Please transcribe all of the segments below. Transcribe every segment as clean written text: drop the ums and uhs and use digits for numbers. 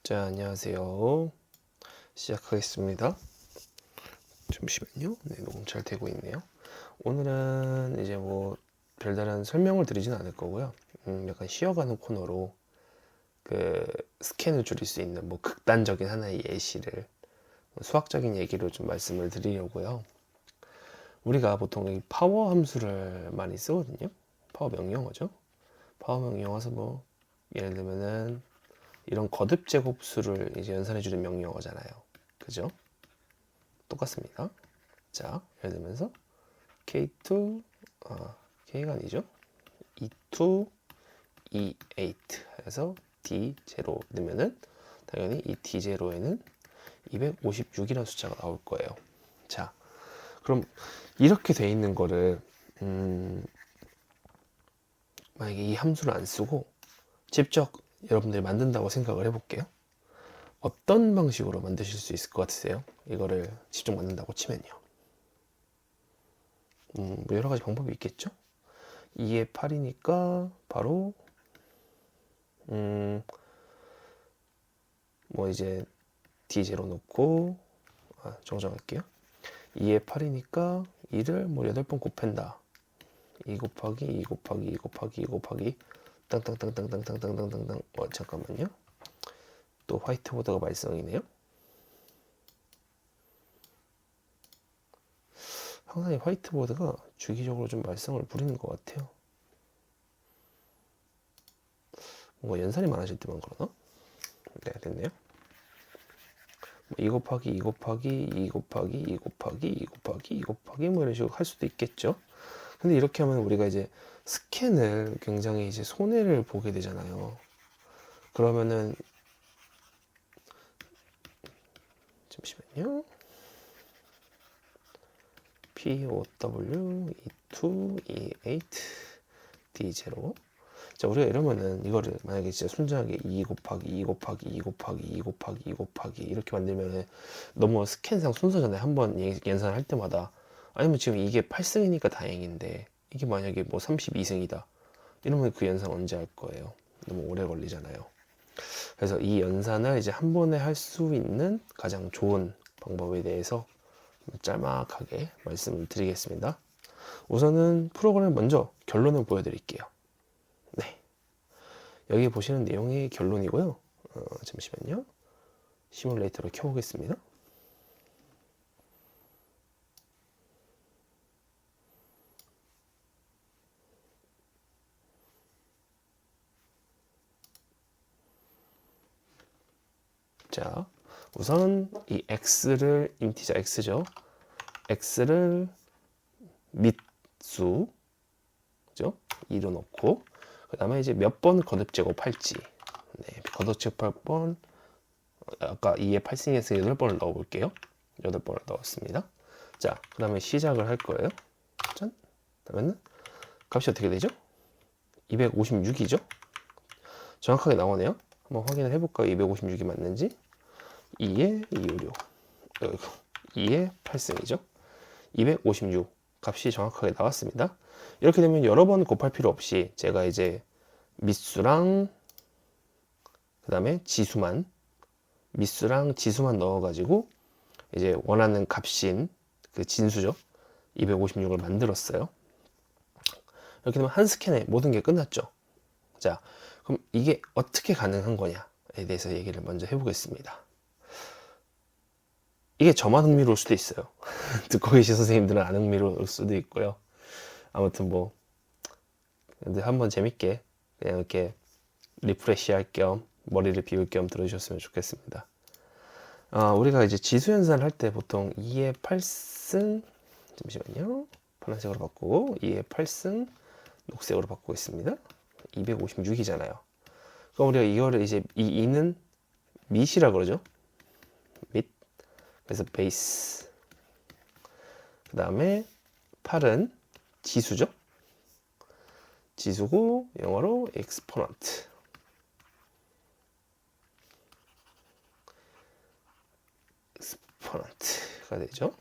자, 안녕하세요. 시작하겠습니다. 잠시만요. 네, 녹음 잘 되고 있네요. 오늘은 이제 뭐 별다른 설명을 드리진 않을 거고요. 약간 쉬어가는 코너로 그 스캔을 줄일 수 있는 뭐 극단적인 하나의 예시를 수학적인 얘기로 좀 말씀을 드리려고요. 우리가 보통 이 파워 함수를 많이 쓰거든요. 파워 명령어죠. 파워 명령어서 뭐 예를 들면은 이런 거듭 제곱수를 이제 연산해주는 명령어잖아요. 그죠? 똑같습니다. 자, 예를 들면서 K2, K가 아니죠? E2, E8 해서 D0 넣으면은 당연히 이 D0에는 256이라는 숫자가 나올 거예요. 자, 그럼 이렇게 돼 있는 거를 만약에 이 함수를 안 쓰고 직접 여러분들이 만든다고 생각을 해볼게요. 어떤 방식으로 만드실 수 있을 것 같으세요? 이거를 직접 만든다고 치면요. 뭐 여러 가지 방법이 있겠죠? 2의 8이니까 바로 뭐 이제 D0 놓고 정정할게요. 2의 8이니까 2를 뭐 8번 곱한다. 2 곱하기 2 곱하기 2 곱하기 2 곱하기 땅땅땅땅땅땅땅땅땅땅 잠깐만요. 또 화이트보드가 말썽이네요. 항상 이 화이트보드가 주기적으로 좀 말썽을 부리는 것 같아요. 뭔가 연산이 많아질 때만 그러나? 네, 됐네요. 2 곱하기 2 곱하기 2 곱하기 2 곱하기 2 곱하기 2 곱하기 뭐 이런 식으로 할 수도 있겠죠. 근데 이렇게 하면 우리가 이제 스캔을 굉장히 이제 손해를 보게 되잖아요. 그러면은 잠시만요. POW E2 E8 D0. 자, 우리가 이러면은 이거를 만약에 진짜 순전하게 2 곱하기 2 곱하기 2 곱하기 2 곱하기 2 곱하기 이렇게 만들면은 너무 스캔상 순서잖아요. 한번 연산할 때마다. 아니면 지금 이게 8승이니까 다행인데 이게 만약에 뭐 32승이다. 이러면 그 연산 언제 할 거예요? 너무 오래 걸리잖아요. 그래서 이 연산을 이제 한 번에 할 수 있는 가장 좋은 방법에 대해서 짤막하게 말씀을 드리겠습니다. 우선은 프로그램 먼저 결론을 보여드릴게요. 네. 여기 보시는 내용이 결론이고요. 잠시만요. 시뮬레이터를 켜보겠습니다. 자, 우선 이 x를 인티저 x죠. x를 밑수, 그죠? 2로 놓고 그 다음에 이제 몇 번 거듭 제곱할지. 네, 거듭 제곱할 번 아까 2의 8승에서 8번을 넣어볼게요. 8번을 넣었습니다. 자, 그 다음에 시작을 할 거예요. 짠. 그러면은 값이 어떻게 되죠? 256이죠? 정확하게 나오네요. 한번 확인을 해볼까요? 256이 맞는지. 2에 256 2에 8승이죠. 256 값이 정확하게 나왔습니다. 이렇게 되면 여러 번 곱할 필요 없이 제가 이제 밑수랑 그 다음에 지수만 밑수랑 지수만 넣어가지고 이제 원하는 값인 그 진수죠. 256을 만들었어요. 이렇게 되면 한 스캔에 모든 게 끝났죠. 자, 그럼 이게 어떻게 가능한 거냐에 대해서 얘기를 먼저 해보겠습니다. 이게 저만 흥미로울 수도 있어요. 듣고 계신 선생님들은 안 흥미로울 수도 있고요. 아무튼 뭐 근데 한번 재밌게 그냥 이렇게 리프레시 할 겸 머리를 비울 겸 들어주셨으면 좋겠습니다. 우리가 이제 지수 연산을 할 때 보통 2의 8승 잠시만요. 파란색으로 바꾸고 2의 8승 녹색으로 바꾸고 있습니다. 256이잖아요. 그럼 우리가 이거를 이제 이 2는 밑이라 그러죠. 밑. 그래서 베이스. 그 다음에 8은 지수죠. 지수고 영어로 exponent. exponent가 되죠.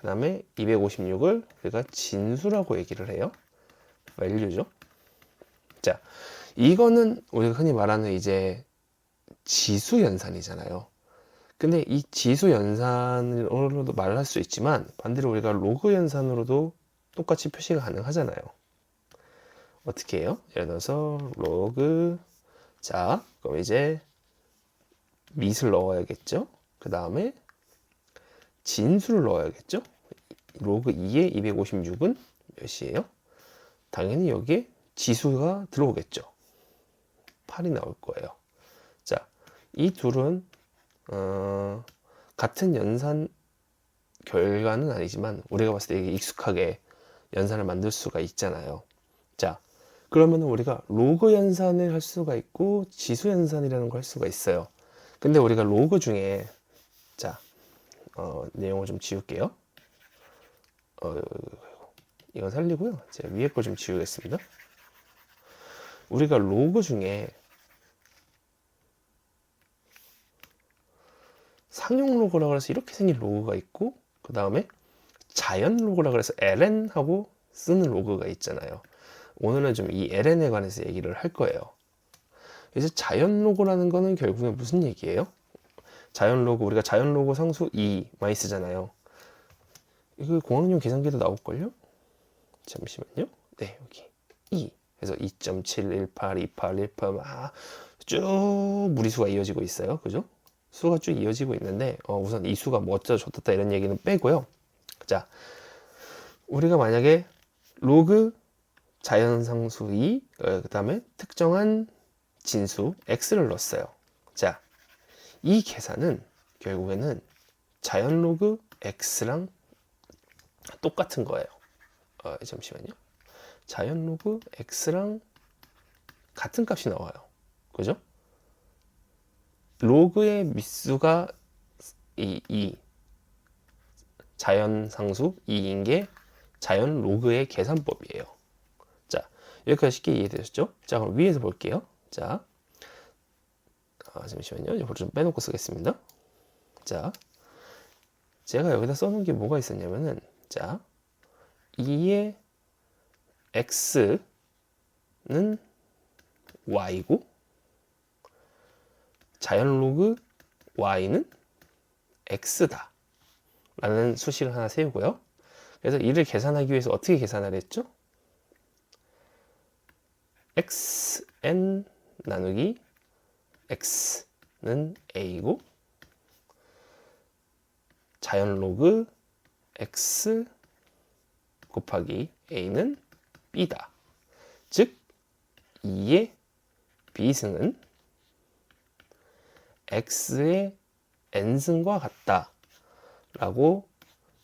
그 다음에 256을 우리가 진수라고 얘기를 해요. value죠. 자, 이거는 우리가 흔히 말하는 이제 지수 연산이잖아요. 근데 이 지수 연산으로도 말할 수 있지만 반대로 우리가 로그 연산으로도 똑같이 표시가 가능하잖아요. 어떻게 해요? 예를 들어서 로그, 자 그럼 이제 밑을 넣어야겠죠. 그 다음에 진수를 넣어야겠죠. 로그 2의 256은 몇이에요? 당연히 여기에 지수가 들어오겠죠. 8이 나올 거예요. 자, 이 둘은 같은 연산 결과는 아니지만 우리가 봤을 때 이게 익숙하게 연산을 만들 수가 있잖아요. 자, 그러면 우리가 로그 연산을 할 수가 있고 지수 연산이라는 걸 할 수가 있어요. 근데 우리가 로그 중에 자, 내용을 좀 지울게요. 이거 살리고요. 제가 위에 거 좀 지우겠습니다. 우리가 로그 중에 상용 로그라고 해서 이렇게 생긴 로그가 있고 그 다음에 자연 로그라고 해서 ln하고 쓰는 로그가 있잖아요. 오늘은 좀 이 ln에 관해서 얘기를 할 거예요. 이제 자연 로그라는 거는 결국에 무슨 얘기예요? 자연 로그, 우리가 자연 로그 상수 2 많이 쓰잖아요. 이거 공학용 계산기도 나올걸요? 잠시만요. 네, 여기 2. 그래서 2.718, 28, 18 막 쭉 무리수가 이어지고 있어요. 그죠? 수가 쭉 이어지고 있는데 우선 이 수가 뭐 어쩌다 저쩌다 이런 얘기는 빼고요. 자, 우리가 만약에 로그 자연상수 2, 그 다음에 특정한 진수 x를 넣었어요. 자, 이 계산은 결국에는 자연 로그 x랑 똑같은 거예요. 잠시만요. 자연 로그 x랑 같은 값이 나와요. 그죠? 로그의 밑수가 2, 자연 상수 2인 게 자연 로그의 계산법이에요. 자, 여기까지 쉽게 이해되셨죠? 자, 그럼 위에서 볼게요. 자, 잠시만요. 이걸 좀 빼놓고 쓰겠습니다. 자, 제가 여기다 써놓은 게 뭐가 있었냐면은, 자, 2의 x는 y고, 자연 로그 y는 x다. 라는 수식을 하나 세우고요. 그래서 이를 계산하기 위해서 어떻게 계산을 했죠? xn 나누기 x는 a고 자연 로그 x 곱하기 a는 b다. 즉 2의 b승은 x의 n승과 같다 라고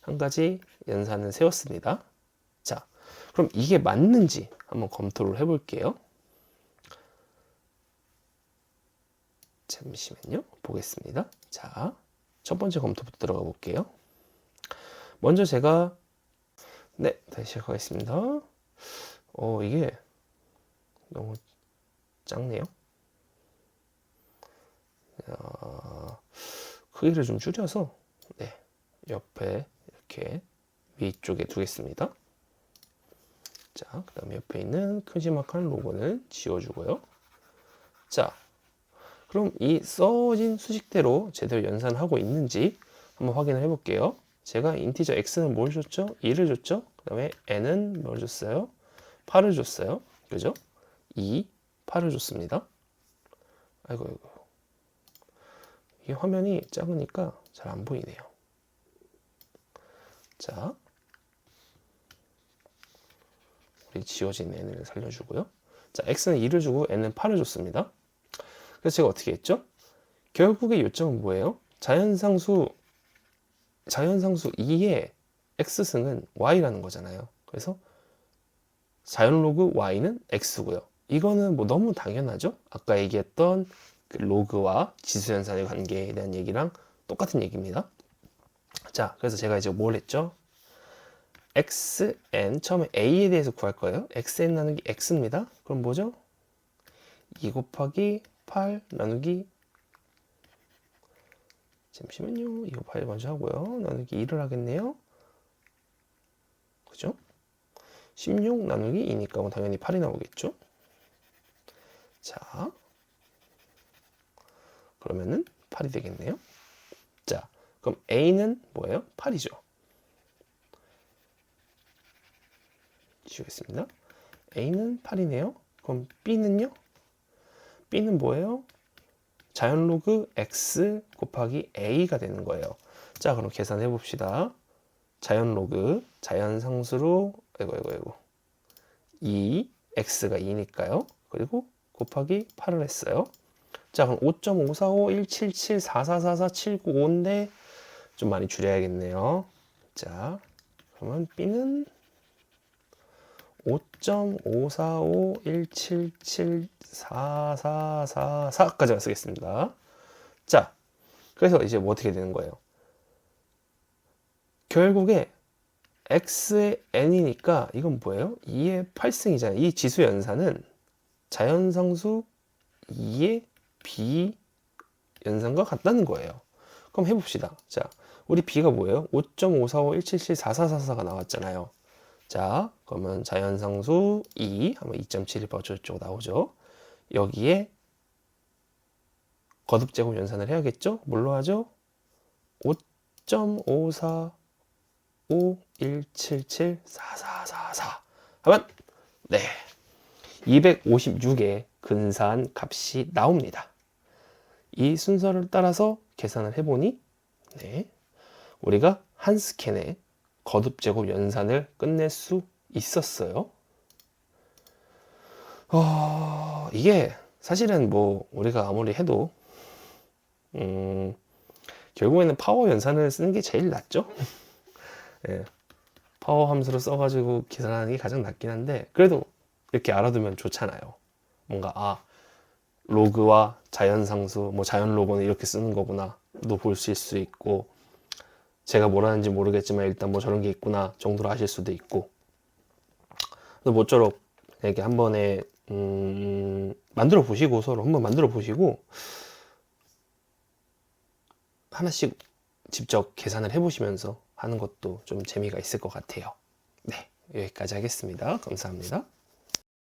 한 가지 연산을 세웠습니다. 자, 그럼 이게 맞는지 한번 검토를 해볼게요. 잠시만요. 보겠습니다. 자, 첫 번째 검토부터 들어가 볼게요. 먼저 제가 다시 시작하겠습니다. 이게 너무 작네요. 크기를 좀 줄여서 옆에 이렇게 위쪽에 두겠습니다. 자, 그 다음에 옆에 있는 큼지막한 로고는 지워주고요. 자, 그럼 이 써진 수식대로 제대로 연산하고 있는지 한번 확인을 해볼게요. 제가 인티저 x는 뭘 줬죠? 2를 줬죠? 그 다음에 n은 뭘 줬어요? 8을 줬어요. 그죠? 2, 8을 줬습니다. 아이고. 이게 화면이 작으니까 잘 안 보이네요. 자, 우리 지워진 n을 살려주고요. 자, x는 2를 주고 n은 8을 줬습니다. 그래서 제가 어떻게 했죠? 결국의 요점은 뭐예요? 자연상수 2의 x승은 y라는 거잖아요. 그래서 자연 로그 y는 x고요. 이거는 뭐 너무 당연하죠? 아까 얘기했던 그 로그와 지수연산의 관계에 대한 얘기랑 똑같은 얘기입니다. 자, 그래서 제가 이제 뭘 했죠? xn, 처음에 a에 대해서 구할 거예요. xn 나누기 x입니다. 그럼 뭐죠? 2 곱하기 8 나누기, 잠시만요. 이거 8 먼저 하고요. 나누기 2를 하겠네요. 그죠? 16 나누기 2니까 뭐 당연히 8이 나오겠죠? 자, 그러면은 8이 되겠네요. 자, 그럼 A는 뭐예요? 8이죠. 지우겠습니다. A는 8이네요. 그럼 B는요? B는 뭐예요? 자연 로그 X 곱하기 A가 되는 거예요. 자, 그럼 계산해 봅시다. 자연 로그, 자연 상수로, 아이고. 2, X가 2니까요. 그리고 곱하기 8을 했어요. 자, 그럼 5.545, 177, 4444, 795인데 좀 많이 줄여야겠네요. 자, 그러면 B는 5.545, 177, 4444까지만 쓰겠습니다. 자, 그래서 이제 뭐 어떻게 되는 거예요? 결국에 x의 n이니까 이건 뭐예요? 2의 8승이잖아요. 이 지수 연산은 자연상수 2의 b 연산과 같다는 거예요. 그럼 해봅시다. 자, 우리 b가 뭐예요? 5.545, 177, 4444가 나왔잖아요. 자, 그러면 자연상수 2 하면 2.71 어쩌고저쩌고 나오죠. 여기에 거듭제곱 연산을 해야겠죠? 뭘로 하죠? 5.545, 177, 4444 하면 네, 256의 근사한 값이 나옵니다. 이 순서를 따라서 계산을 해보니 네, 우리가 한 스캔에 거듭제곱 연산을 끝낼 수 있었어요. 이게 사실은 뭐 우리가 아무리 해도 결국에는 파워 연산을 쓰는 게 제일 낫죠. 예, 파워 함수를 써가지고 계산하는 게 가장 낫긴 한데 그래도 이렇게 알아두면 좋잖아요. 뭔가 로그와 자연상수, 뭐 자연 로그는 이렇게 쓰는 거구나 도 보실 수 있고 제가 뭘 하는지 모르겠지만 일단 뭐 저런 게 있구나 정도로 아실 수도 있고 모쪼록 이렇게 한 번에 만들어 보시고 서로 한번 만들어 보시고 하나씩 직접 계산을 해보시면서 하는 것도 좀 재미가 있을 것 같아요. 네, 여기까지 하겠습니다. 감사합니다.